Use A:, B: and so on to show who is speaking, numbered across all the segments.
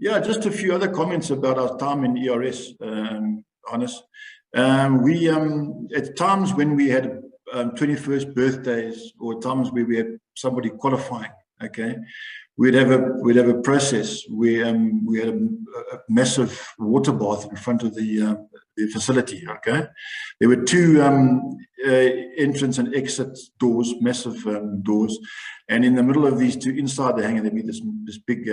A: Yeah, just a few other comments about our time in ERS, Hannes. We at times when we had 21st birthdays, or times where we had somebody qualifying, okay, we'd have a process where we had a massive water bath in front of the facility. Okay, there were two entrance and exit doors, massive doors, and in the middle of these two, inside the hangar, there'd be this big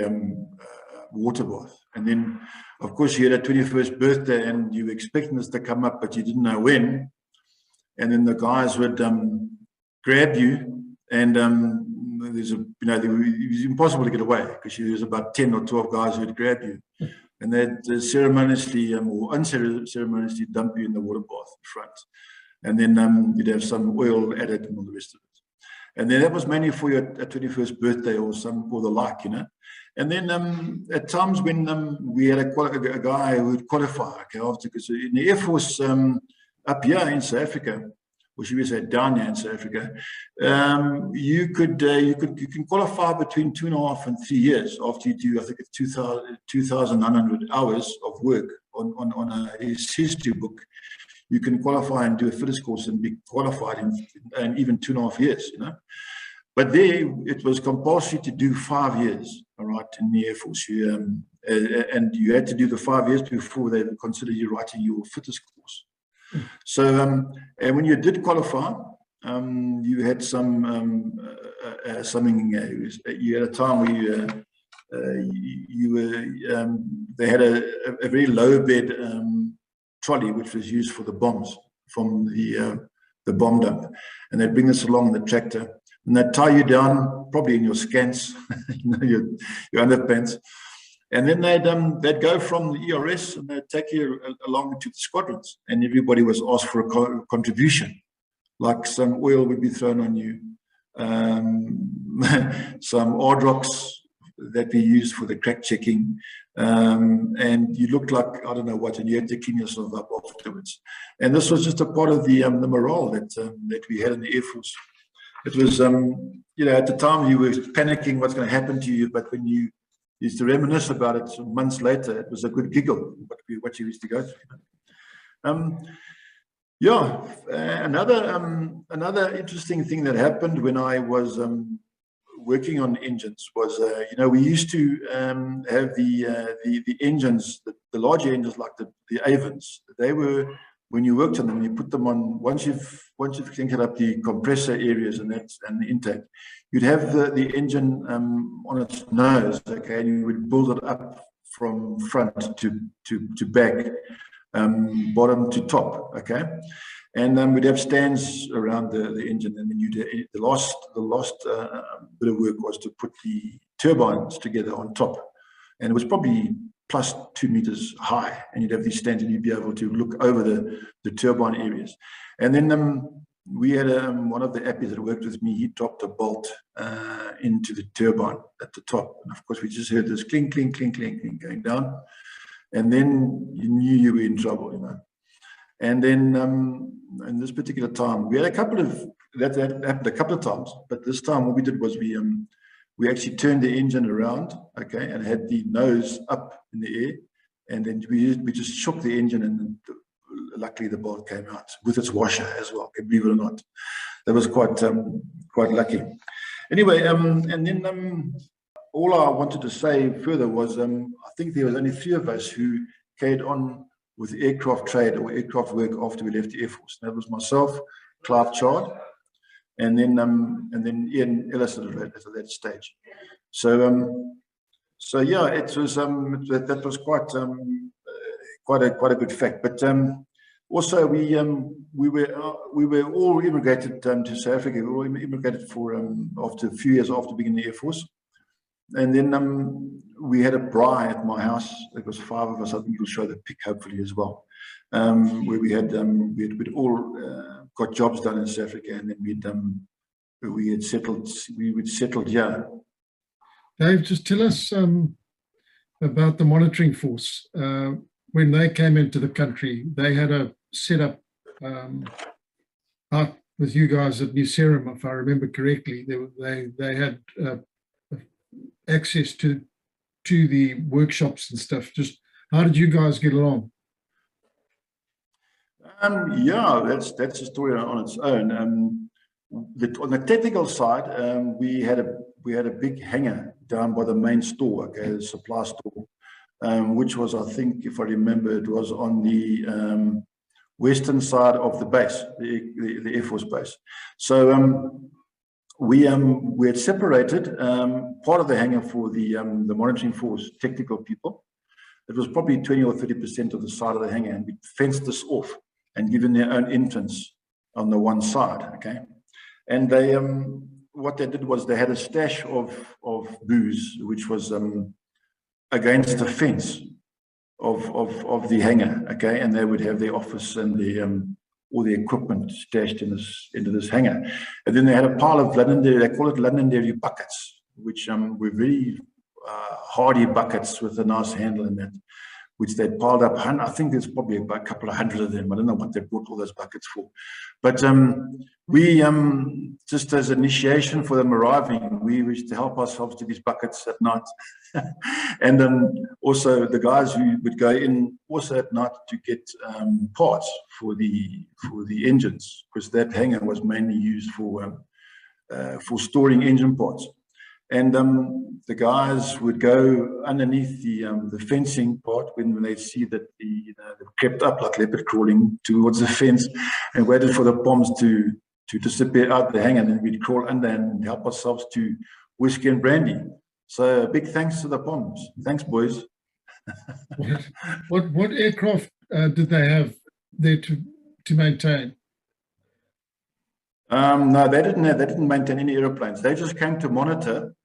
A: water bath. And then, of course, you had a 21st birthday, and you were expecting this to come up, but you didn't know when. And then the guys would grab you, and it was impossible to get away, because there was about 10 or 12 guys who would grab you, and they'd ceremoniously or unceremoniously dump you in the water bath in front, and then you'd have some oil added and all the rest of it. And then that was mainly for your 21st birthday or the like, you know. And then at times when we had a guy who would qualify, okay, after, because in the Air Force up here in South Africa, or should we say down here in South Africa, you can qualify between 2.5 and 3 years after you do, I think it's 2,900 hours of work on a history book. You can qualify and do a fitters course and be qualified in even 2.5 years, you know. But there, it was compulsory to do 5 years, all right, in the Air Force. And you had to do the 5 years before they would consider you writing your fitters course. So, and when you did qualify, you had something. You had a time where they had a very low bed trolley, which was used for the bombs from the bomb dump, and they'd bring this along in the tractor. And they'd tie you down, probably in your scants, your underpants. And then they'd go from the ERS and they'd take you along to the squadrons. And everybody was asked for a contribution, like some oil would be thrown on you, some R-drops that we used for the crack checking. And you looked like, I don't know what, and you had to clean yourself up afterwards. And this was just a part of the morale that we had in the Air Force. It was, at the time you were panicking what's going to happen to you, but when you used to reminisce about it months later, it was a good giggle, what you used to go through. Another interesting thing that happened when I was working on engines was, we used to have the engines, the larger engines like the Avens. They were, when you worked on them, you put them on, once you've clinkered up the compressor areas and the intake, you'd have the engine on its nose, okay, and you would build it up from front to back, bottom to top, okay, and we'd have stands around the engine, and then the last bit of work was to put the turbines together on top, and it was probably plus 2 meters high, and you'd have these stands, and you'd be able to look over the turbine areas. And then we had one of the appies that worked with me. He dropped a bolt into the turbine at the top, and of course we just heard this clink, clink, clink, clink, clink going down, and then you knew you were in trouble, you know. And then in this particular time, we had that happened a couple of times, but this time what we did was we actually turned the engine around, okay, and had the nose up in the air, and then we just shook the engine, and luckily the bolt came out with its washer as well. Believe it or not, that was quite lucky. Anyway, and then all I wanted to say further was I think there was only 3 of us who carried on with aircraft trade or aircraft work after we left the Air Force. That was myself, Clive Chard, and then Ian Ellis at that stage. So yeah, it was that was quite a good fact. But also we were all immigrated to South Africa. We all immigrated for after a few years after being in the Air Force, and then we had a braai at my house. There was 5 of us. I think you'll show the pic hopefully as well, where we'd all got jobs done in South Africa, and then we would settled here.
B: Dave, just tell us about the monitoring force. When they came into the country, they had a setup out with you guys at New Serum, if I remember correctly. They had access to to the workshops and stuff. Just how did you guys get along?
A: Yeah, that's a story on its own. On the technical side, we had a big hangar down by the main store, okay, the supply store, which was, I think, if I remember, it was on the western side of the base, the Air Force base. So we had separated part of the hangar for the monitoring force technical people. It was probably 20 or 30% of the side of the hangar, and we fenced this off and given their own entrance on the one side, okay? And they, what they did was they had a stash of booze, which was against the fence of the hangar, okay? And they would have their office and all the equipment stashed into this hangar. And then they had a pile of Londonderry, they call it Londonderry buckets, which were very hardy buckets with a nice handle in that, which they piled up. I think there's probably about a couple of hundred of them. I don't know what they bought all those buckets for. But we, just as initiation for them arriving, we wished to help ourselves to these buckets at night. And also the guys who would go in also at night to get parts for the engines, because that hangar was mainly used for storing engine parts. And the guys would go underneath the fencing part when they see that they crept up like leopard crawling towards the fence and waited for the bombs to disappear out the hangar, and then we'd crawl under and help ourselves to whiskey and brandy. So big thanks to the bombs. Thanks, boys.
B: What aircraft did they have there to maintain?
A: No, they didn't maintain any aeroplanes. They just came to monitor.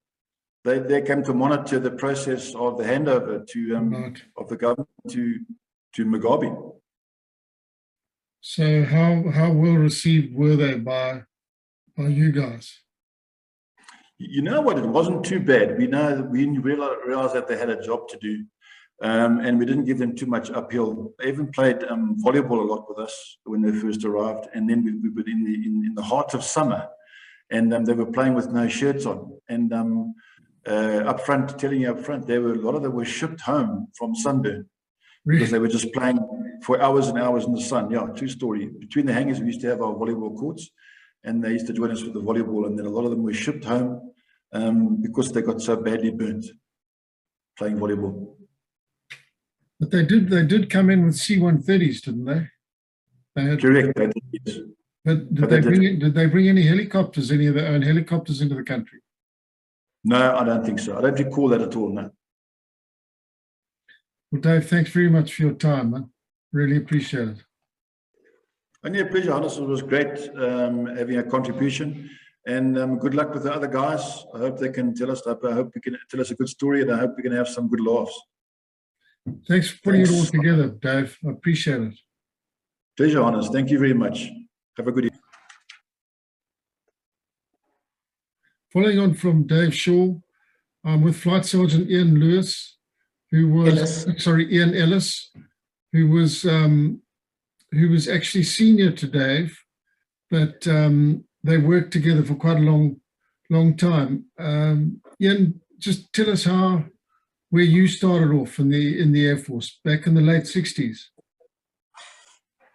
A: They came to monitor the process of the handover to of the government to Mugabe.
B: So how well received were they by you guys?
A: You know what? It wasn't too bad. We realized that they had a job to do, and we didn't give them too much uphill. They even played volleyball a lot with us when they first arrived, and then we were in the heart of summer, and they were playing with no shirts on, and telling you up front, a lot of them were shipped home from sunburn.
B: Really?
A: Because they were just playing for hours and hours in the sun. Yeah, true story. Between the hangars, we used to have our volleyball courts, and they used to join us with the volleyball. And then a lot of them were shipped home because they got so badly burnt playing volleyball.
B: But they did come in with C-130s, didn't they?
A: Correct. They did.
B: But did they bring any helicopters, any of their own helicopters into the country?
A: No, I don't think so. I don't recall that at all. No.
B: Well, Dave, thanks very much for your time, man. Really appreciate it.
A: Only a pleasure, Hannes. It was great having a contribution, and good luck with the other guys. I hope they can tell us. I hope we can tell us a good story, and I hope we can have some good laughs.
B: Thanks for putting it all together, Dave. I appreciate it.
A: Pleasure, Hannes. Thank you very much. Have a good evening.
B: Following on from Dave Shaw, I'm with Flight Sergeant Ian Lewis, Ian Ellis, who was actually senior to Dave, but they worked together for quite a long time. Ian, just tell us where you started off in the Air Force back in the late 60s.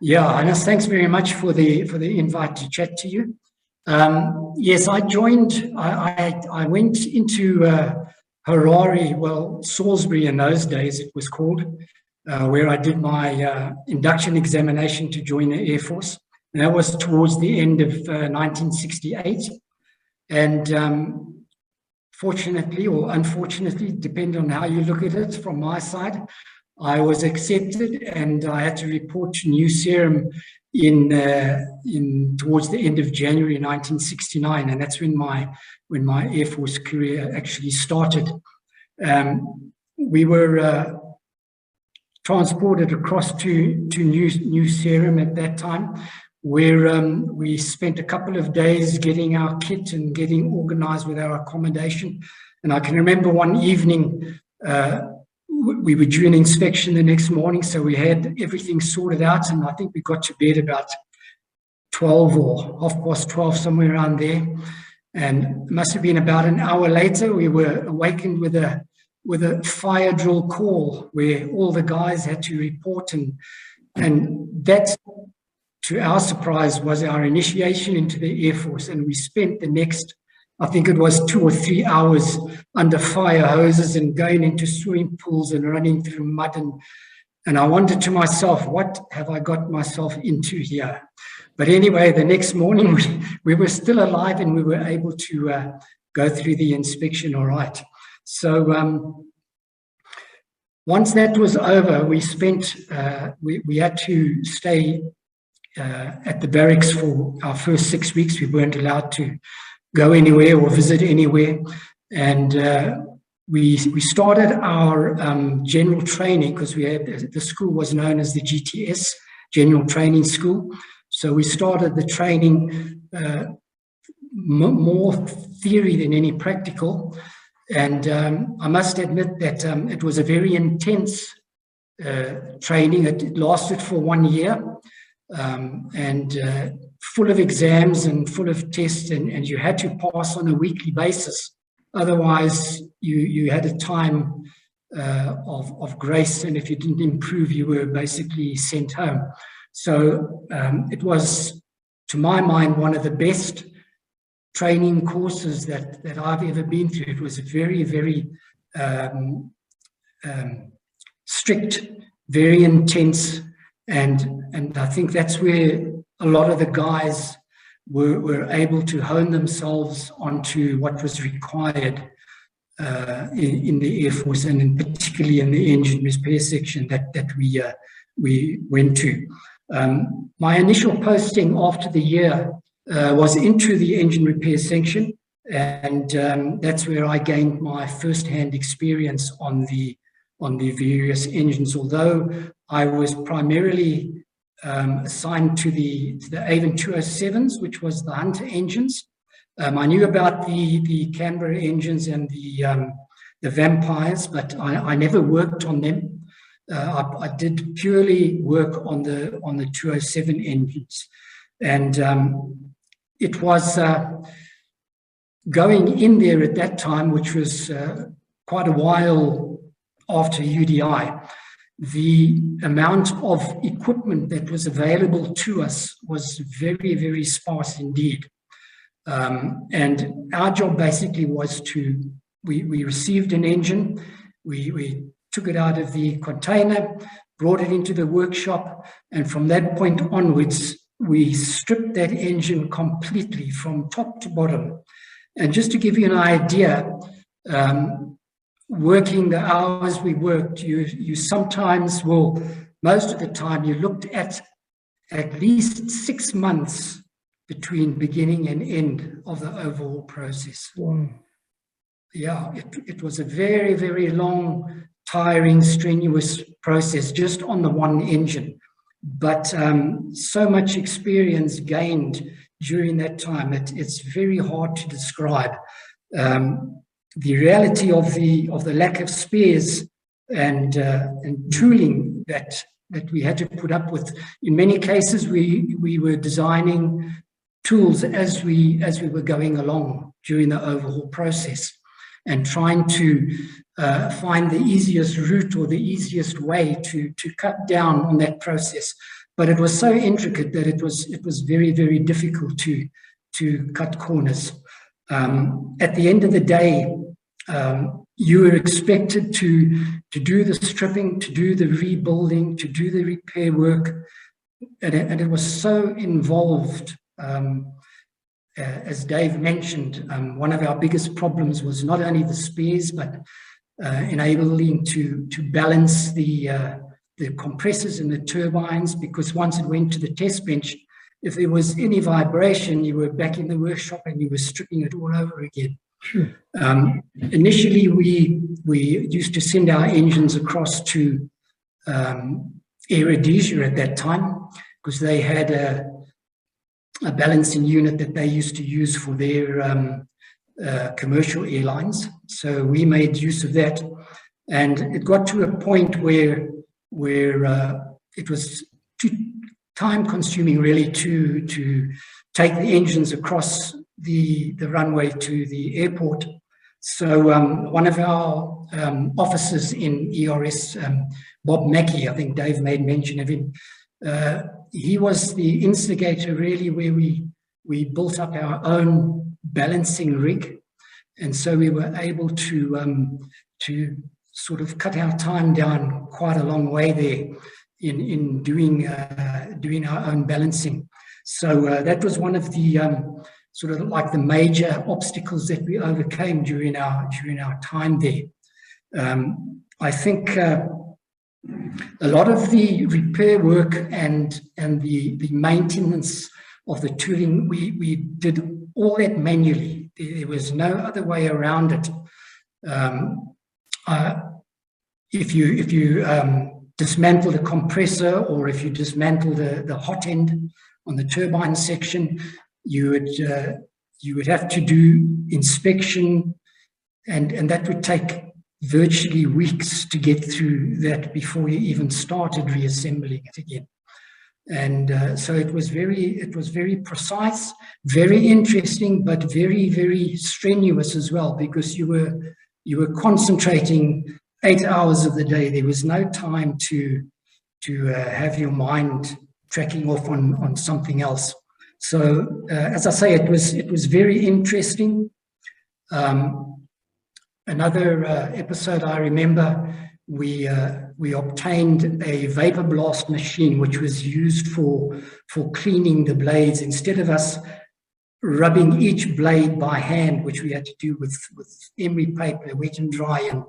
C: Yeah, Hannes, thanks very much for the invite to chat to you. Yes, I joined. I went into Harare, well, Salisbury in those days it was called, where I did my induction examination to join the Air Force. And that was towards the end of 1968. And fortunately or unfortunately, depending on how you look at it, from my side, I was accepted and I had to report to New Serum towards the end of January 1969, and that's when my Air Force career actually started. We were transported across to New Serum at that time, where we spent a couple of days getting our kit and getting organized with our accommodation. And I can remember one evening, we were due an inspection the next morning, so we had everything sorted out, and I think we got to bed about 12 or 12:30, somewhere around there. And it must have been about an hour later, we were awakened with with a fire drill call where all the guys had to report, and that, to our surprise, was our initiation into the Air Force. And we spent the next, I think it was 2 or 3 hours under fire hoses and going into swimming pools and running through mud. And I wondered to myself, what have I got myself into here? But anyway, the next morning we were still alive and we were able to go through the inspection all right. So once that was over, we spent, we had to stay at the barracks for our first 6 weeks. We weren't allowed to go anywhere or visit anywhere. And we started our general training, because we had, the school was known as the GTS, General Training School. So we started the training more theory than any practical. And I must admit that it was a very intense training. It lasted for 1 year, and full of exams and full of tests, and you had to pass on a weekly basis. Otherwise, you had a time of grace, and if you didn't improve, you were basically sent home. So it was, to my mind, one of the best training courses that I've ever been through. It was very, very strict, very intense, and I think that's where a lot of the guys were able to hone themselves onto what was required in the Air Force, and in particularly in the engine repair section that we went to. My initial posting after the year was into the engine repair section, and that's where I gained my first-hand experience on the various engines. Although I was primarily assigned to the Avon 207s, which was the Hunter engines. I knew about the Canberra engines and the Vampires, but I never worked on them. I did purely work on the 207 engines, and it was going in there at that time, which was quite a while after UDI. The amount of equipment that was available to us was very, very sparse indeed. And our job basically was we received an engine, we took it out of the container, brought it into the workshop, and from that point onwards, we stripped that engine completely from top to bottom. And just to give you an idea, working the hours we worked, you sometimes, well, most of the time, you looked at least 6 months between beginning and end of the overhaul process.
B: Wow.
C: Yeah, it was a very, very long, tiring, strenuous process just on the one engine. But so much experience gained during that time, it's very hard to describe. The reality of the lack of spares and tooling that we had to put up with. In many cases, we were designing tools as we were going along during the overhaul process, and trying to find the easiest route or the easiest way to cut down on that process. But it was so intricate that it was very, very difficult to cut corners. At the end of the day, you were expected to do the stripping, to do the rebuilding, to do the repair work, and it was so involved. As Dave mentioned, one of our biggest problems was not only the spares, but enabling to balance the compressors and the turbines, because once it went to the test bench, if there was any vibration, you were back in the workshop and you were stripping it all over again.
B: Sure.
C: Initially, we used to send our engines across to Rhodesia at that time, because they had a balancing unit that they used to use for their commercial airlines. So we made use of that, and it got to a point where it was too time-consuming really to take the engines across the runway to the airport. So one of our officers in ERS, Bob Mackey, I think Dave made mention of him, he was the instigator really, where we built up our own balancing rig. And so we were able to sort of cut our time down quite a long way there in doing our own balancing. So that was one of the sort of like the major obstacles that we overcame during our time there. I think a lot of the repair work and the maintenance of the tooling, we did all that manually. There was no other way around it. If you dismantle the compressor, or if you dismantle the hot end on the turbine section, you would have to do inspection, and that would take virtually weeks to get through that before you even started reassembling it again. And so it was very precise, very interesting, but very, very strenuous as well, because you were concentrating 8 hours of the day. There was no time to have your mind tracking off on something else. So as I say, it was very interesting. Another episode I remember, we obtained a vapor blast machine, which was used for cleaning the blades. Instead of us rubbing each blade by hand, which we had to do with emery paper, wet and dry, and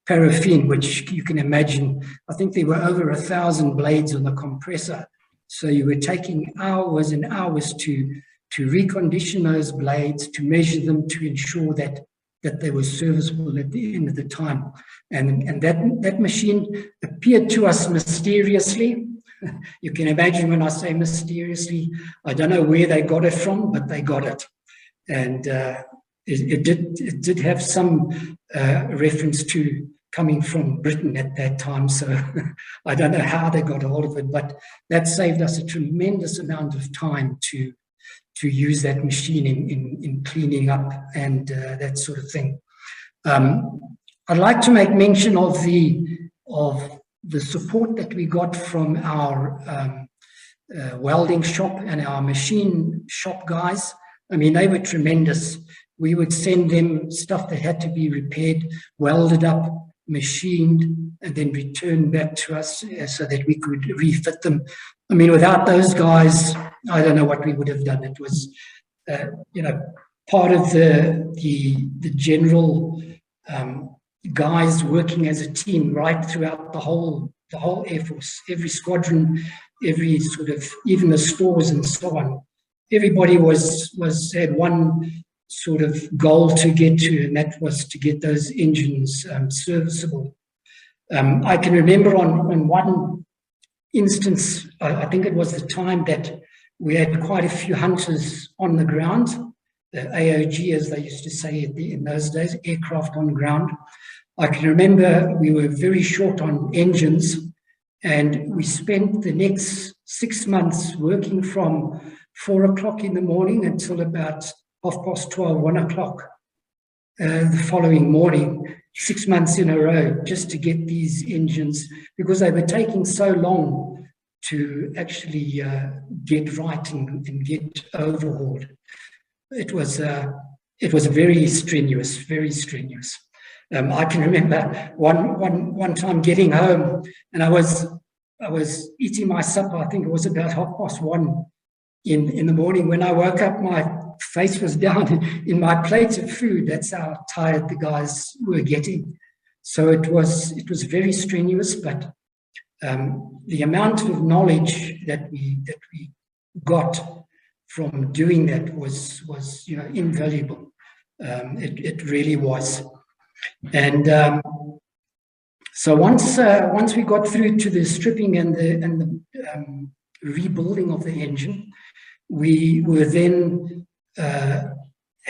C: paraffin, which you can imagine, I think there were over 1,000 blades on the compressor. So you were taking hours and hours to recondition those blades, to measure them, to ensure that they were serviceable at the end of the time. And that machine appeared to us mysteriously. You can imagine when I say mysteriously, I don't know where they got it from, but they got it. And it did have some reference to coming from Britain at that time. So I don't know how they got a hold of it, but that saved us a tremendous amount of time to use that machine in cleaning up and that sort of thing. I'd like to make mention of the support that we got from our welding shop and our machine shop guys. I mean, they were tremendous. We would send them stuff that had to be repaired, welded up, machined, and then returned back to us so that we could refit them. I mean, without those guys, I don't know what we would have done. It was, part of the general guys working as a team right throughout the whole Air Force, every squadron, every sort of, even the stores and so on. Everybody had one sort of goal to get to, and that was to get those engines serviceable. I can remember on one instance, I think it was the time that we had quite a few hunters on the ground, AOG as they used to say in those days, aircraft on ground. I can remember we were very short on engines, and we spent the next 6 months working from 4 o'clock in the morning until about 12:30, 1 o'clock the following morning, 6 months in a row, just to get these engines, because they were taking so long to actually get right and get overhauled. It was very strenuous, very strenuous. I can remember one time getting home, and I was eating my supper. I think it was about 1:30 in the morning. When I woke up, my face was down in my plate of food. That's how tired the guys were getting. So it was very strenuous, but the amount of knowledge that we got from doing that was invaluable. It really was. And so once we got through to the stripping and the rebuilding of the engine, we were then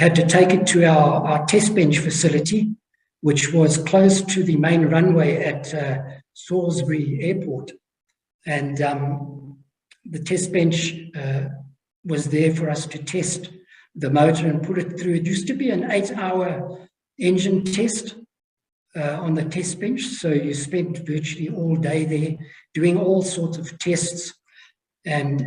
C: had to take it to our test bench facility, which was close to the main runway at Salisbury Airport. And the test bench was there for us to test the motor and put it through. It used to be an 8-hour engine test on the test bench. So you spent virtually all day there doing all sorts of tests and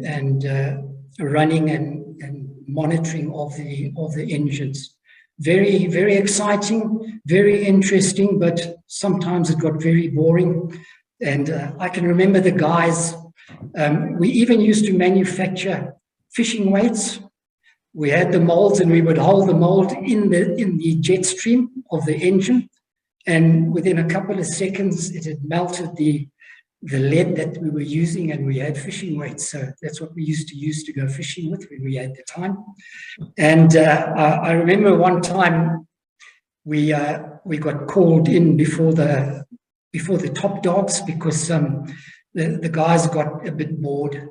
C: running and monitoring of the engines. Very, very exciting, very interesting, but sometimes it got very boring. And I can remember the guys, we even used to manufacture fishing weights. We had the molds, and we would hold the mold in the jet stream of the engine, and within a couple of seconds it had melted the lead that we were using, and we had fishing weights. So that's what we used to use to go fishing with when we had the time. And I remember one time we got called in before the top dogs because the guys got a bit bored,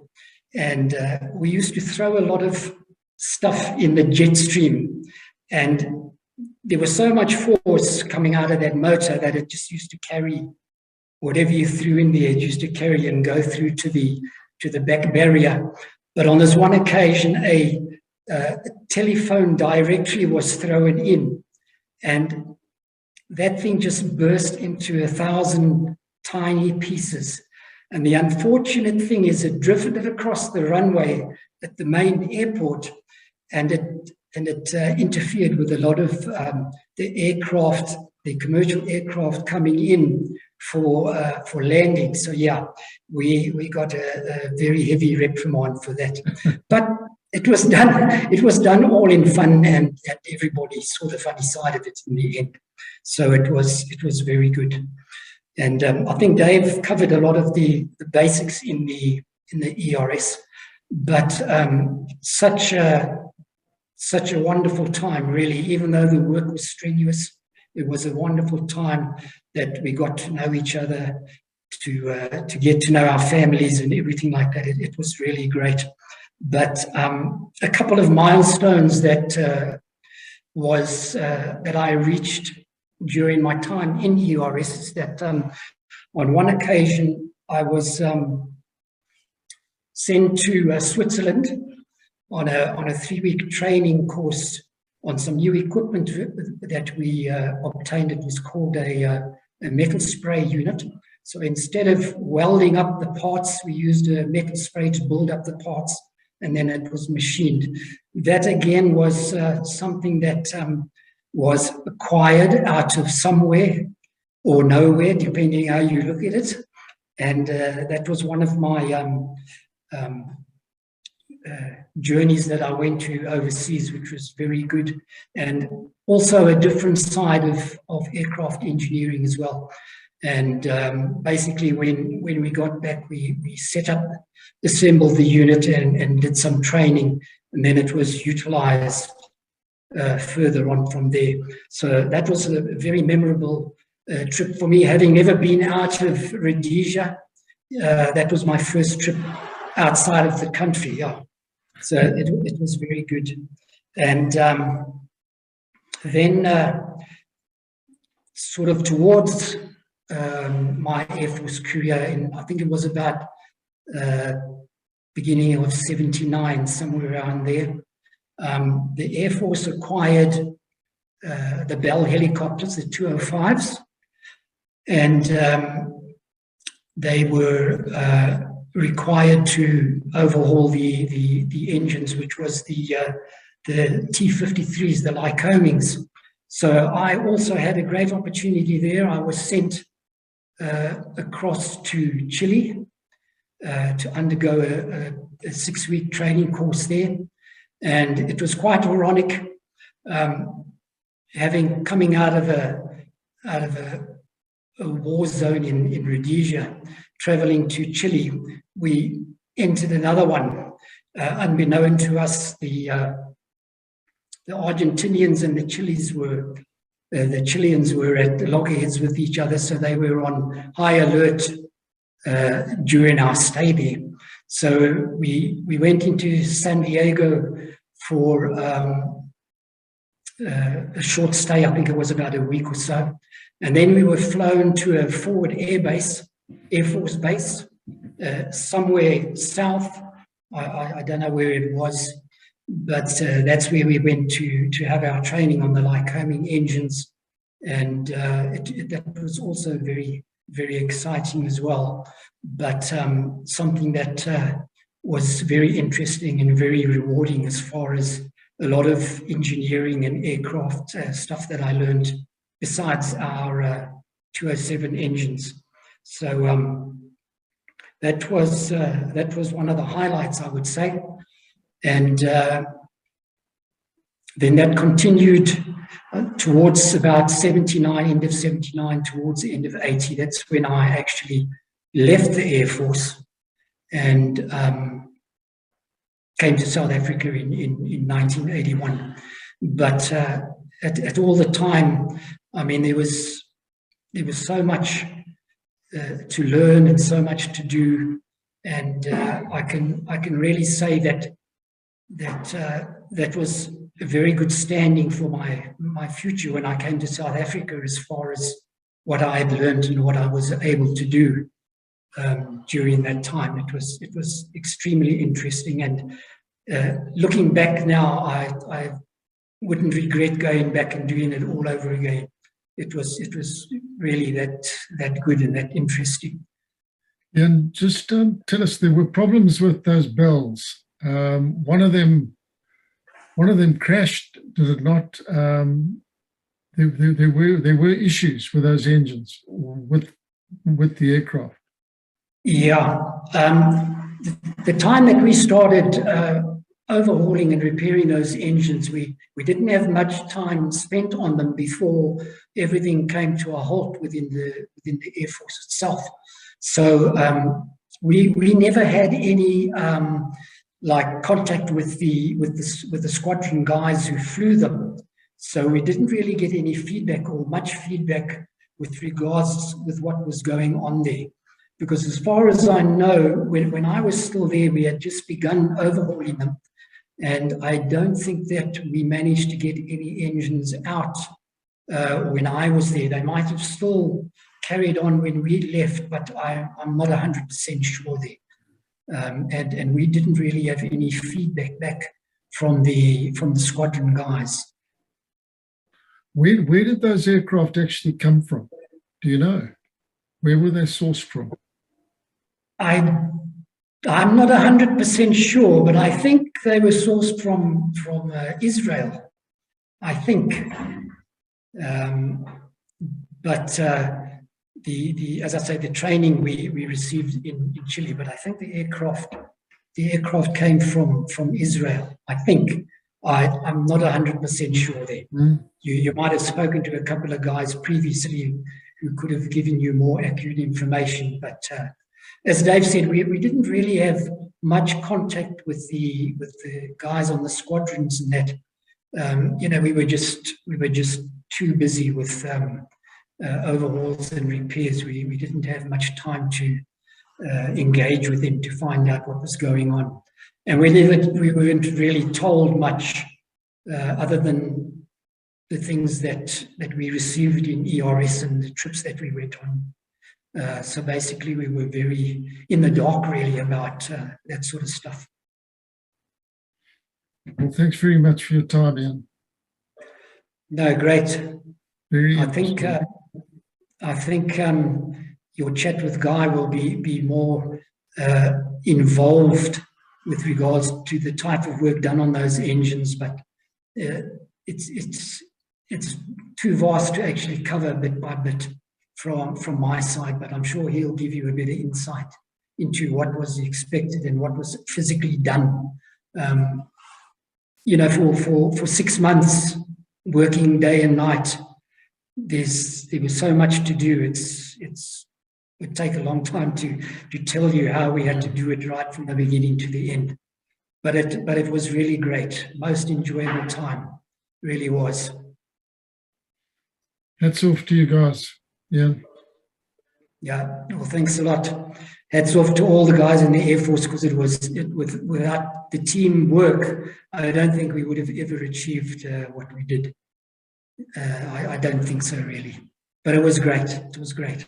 C: and we used to throw a lot of stuff in the jet stream, and there was so much force coming out of that motor that it just used to carry whatever you threw in there. It used to carry and go through to the back barrier. But on this one occasion, a telephone directory was thrown in, and that thing just burst into 1,000 tiny pieces. And the unfortunate thing is it drifted across the runway at the main airport, and it interfered with a lot of the commercial aircraft coming in for landing. So yeah, we got a very heavy reprimand for that. But it was done all in fun, and everybody saw the funny side of it in the end. So it was very good. And I think Dave covered a lot of the basics in the ERS, but such a wonderful time, really. Even though the work was strenuous, it was a wonderful time that we got to know each other, to get to know our families and everything like that. It was really great. But a couple of milestones that I reached during my time in ERS is that on one occasion I was sent to Switzerland on a 3-week training course on some new equipment that we obtained. It was called a metal spray unit. So instead of welding up the parts, we used a metal spray to build up the parts, and then it was machined. That again was something that was acquired out of somewhere or nowhere, depending how you look at it. And that was one of my journeys that I went to overseas, which was very good, and also a different side of aircraft engineering as well. And basically when we got back, we set up, assembled the unit and did some training, and then it was utilized further on from there. So that was a very memorable trip for me, having never been out of Rhodesia. That was my first trip outside of the country. Yeah, so it was very good. And then sort of towards my Air Force career, I think it was about beginning of 79, somewhere around there, the Air Force acquired the Bell helicopters, the 205s, and they were required to overhaul the engines, which was the T-53s, the Lycomings. So I also had a great opportunity there. I was sent across to Chile to undergo a 6-week training course there. And it was quite ironic, coming out of a war zone in Rhodesia, traveling to Chile. We entered another one. Unbeknown to us, the Argentinians and the Chileans were at loggerheads with each other, so they were on high alert during our stay there. So we went into San Diego for a short stay. I think it was about a week or so. And then we were flown to a forward Air Force base, somewhere south. I don't know where it was, but that's where we went to have our training on the Lycoming engines and that was also very, very exciting as well. But something that was very interesting and very rewarding as far as a lot of engineering and aircraft stuff that I learned besides our 207 engines. So that was one of the highlights, I would say. And then that continued towards about 79, end of 79, towards the end of 80. That's when I actually left the Air Force and came to South Africa in 1981. But at all the time, I mean, there was so much to learn and so much to do, and I can really say that was a very good standing for my future when I came to South Africa, as far as what I had learned and what I was able to do during that time. It was extremely interesting, and looking back now, I wouldn't regret going back and doing it all over again. It was really that good and that interesting.
B: And just tell us, there were problems with those bells. One of them crashed. Did it not? There were issues with those engines, with the aircraft.
C: Yeah, the time that we started overhauling and repairing those engines, we didn't have much time spent on them before everything came to a halt within the Air Force itself. So we never had any like contact with the squadron guys who flew them. So we didn't really get any feedback or much feedback with regards with what was going on there. Because as far as I know, when I was still there, we had just begun overhauling them. And I don't think that we managed to get any engines out when I was there. They might have still carried on when we left, but I'm not 100% sure there. And we didn't really have any feedback back from the squadron guys.
B: Where did those aircraft actually come from? Do you know? Where were they sourced from?
C: I'm not 100% sure, but I think they were sourced from Israel, I think. But as I say, the training we received in Chile, but I think the aircraft came from Israel, I think. I'm not 100% sure there. You might have spoken to a couple of guys previously who could have given you more accurate information, but as Dave said, we didn't really have much contact with the guys on the squadrons, and that we were just too busy with overhauls and repairs. We didn't have much time to engage with them to find out what was going on, and we weren't really told much other than the things that we received in ERS and the trips that we went on. So basically, we were very in the dark, really, about that sort of stuff.
B: Well, thanks very much for your time, Ian.
C: No, great.
B: Very
C: I think your chat with Guy will be more involved with regards to the type of work done on those engines, but it's too vast to actually cover bit by bit from my side, but I'm sure he'll give you a bit of insight into what was expected and what was physically done. For 6 months, working day and night, there was so much to do. It would take a long time to tell you how we had to do it right from the beginning to the end. But it was really great. Most enjoyable time, really was.
B: Hats off to you guys. Yeah.
C: Yeah. Well, thanks a lot. Hats off to all the guys in the Air Force, because without the teamwork, I don't think we would have ever achieved what we did. I don't think so, really. But it was great. It was great.